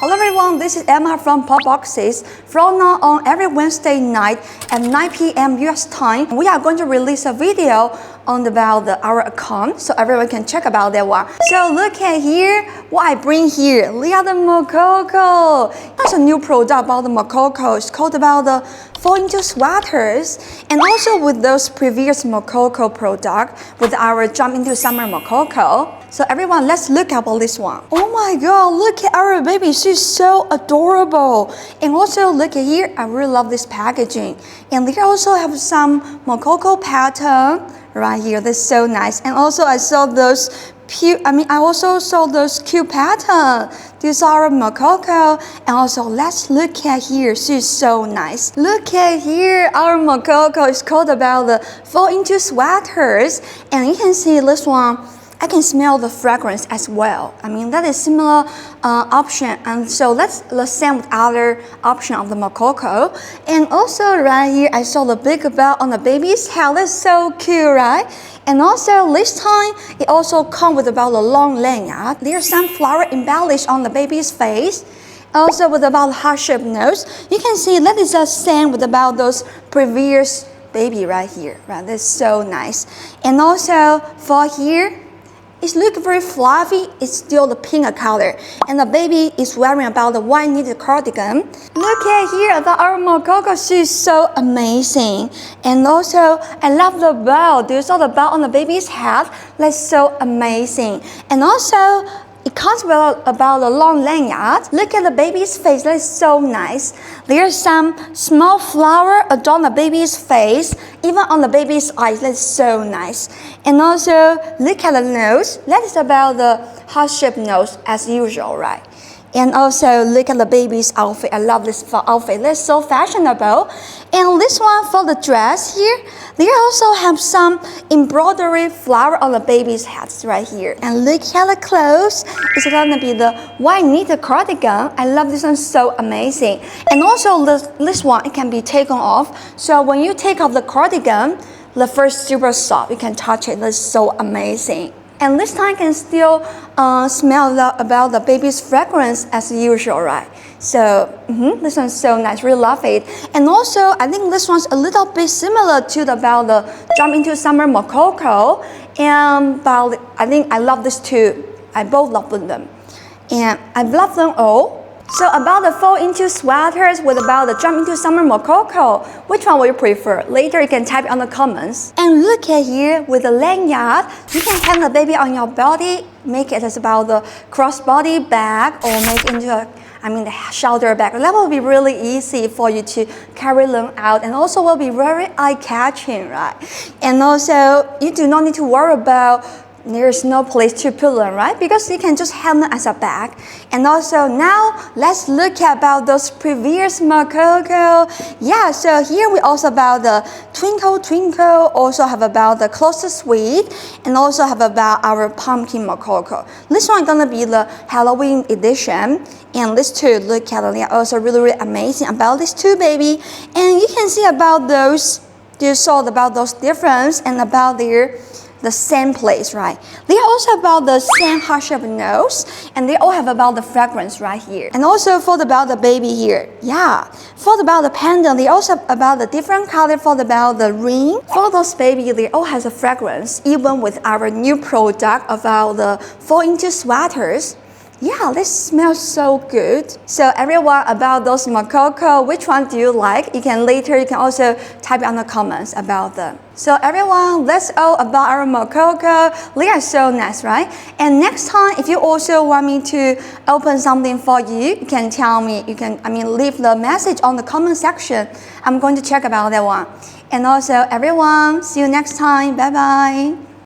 Hello everyone, this is Emma from Popboxss. From now on, every Wednesday night at 9 p.m. US time, we are going to release a video on our account, so everyone can check about that one. So look at here, what I bring here. Look at the Mokoko. There's a new product about the Mokoko. It's called about the fall-into sweaters. And also with those previous Mokoko product, with our jump into summer Mokoko. So everyone, let's look at this one. Oh my god, look at our baby. She's so adorable. And also look at here, I really love this packaging. And they also have some Mokoko pattern right here. That's so nice. And also I saw those cute pattern. These are Mokoko. And also let's look at here. She's so nice. Look at here. Our Mokoko is called about the fall-into sweaters. And you can see this one. I can smell the fragrance as well. I mean, that is similar option. And so let's same with other option of the Mokoko. And also right here, I saw the big belt on the baby's head. That's so cute, right? And also this time, it also comes with about a long lanyard. There's some flower embellished on the baby's face. Also with about heart-shaped nose. You can see that is the same with about those previous baby right here. Right? That's so nice. And also for here, it looks very fluffy. It's still the pink color. And the baby is wearing about the white knitted cardigan. Look at here about our Mokoko. She's so amazing. And also, I love the bow. Do you saw the bow on the baby's head? That's so amazing. And also, it comes about a long lanyard. Look at the baby's face. That's so nice. There's some small flower adorn the baby's face, even on the baby's eyes. That's so nice. And also, look at the nose. That is about the heart-shaped nose as usual, right? And also, look at the baby's outfit. I love this outfit. That's so fashionable. And this one for the dress here, they also have some embroidery flower on the baby's heads right here. And look at the clothes. It's going to be the white knitted cardigan. I love this one, so amazing. And also, this one, it can be taken off. So when you take off the cardigan, the first super soft. You can touch it. That's so amazing. And this time can still smell about the baby's fragrance as usual, right? So this one's so nice, really love it. And also, I think this one's a little bit similar to about the Jump Into Summer Mokoko. And I think I love this too. I both love them. And I love them all. So about the fall-into sweaters with about the Jump Into Summer Mokoko, which one will you prefer? Later you can type it on the comments. And look at here with the lanyard, you can hang the baby on your body, make it as about the crossbody bag or make it into the shoulder bag. That will be really easy for you to carry them out and also will be very eye-catching, right? And also you do not need to worry about there's no place to put them, right? Because you can just hang them as a bag. And also now, let's look at about those previous Mokoko. Yeah, so here we also about the Twinkle Twinkle, also have about the Closest Sweet, and also have about our Pumpkin Mokoko. This one is gonna be the Halloween edition. And these two, look at them, they are also really, really amazing about these two baby. And you can see about those, you saw about those difference and about the same place, right? They are also about the same heart-shaped nose, and they all have about the fragrance right here. And also for about the baby here, yeah. For about the pendant, they also about the different color for about the ring. For those baby, they all has a fragrance, even with our new product about the fall-into sweaters. Yeah, this smells so good. So everyone about those Mokoko, which one do you like? You can also type it on the comments about them. So everyone, that's all about our Mokoko. They are so nice, right? And next time, if you also want me to open something for you, you can tell me. You can, leave the message on the comment section. I'm going to check about that one. And also everyone, see you next time. Bye-bye.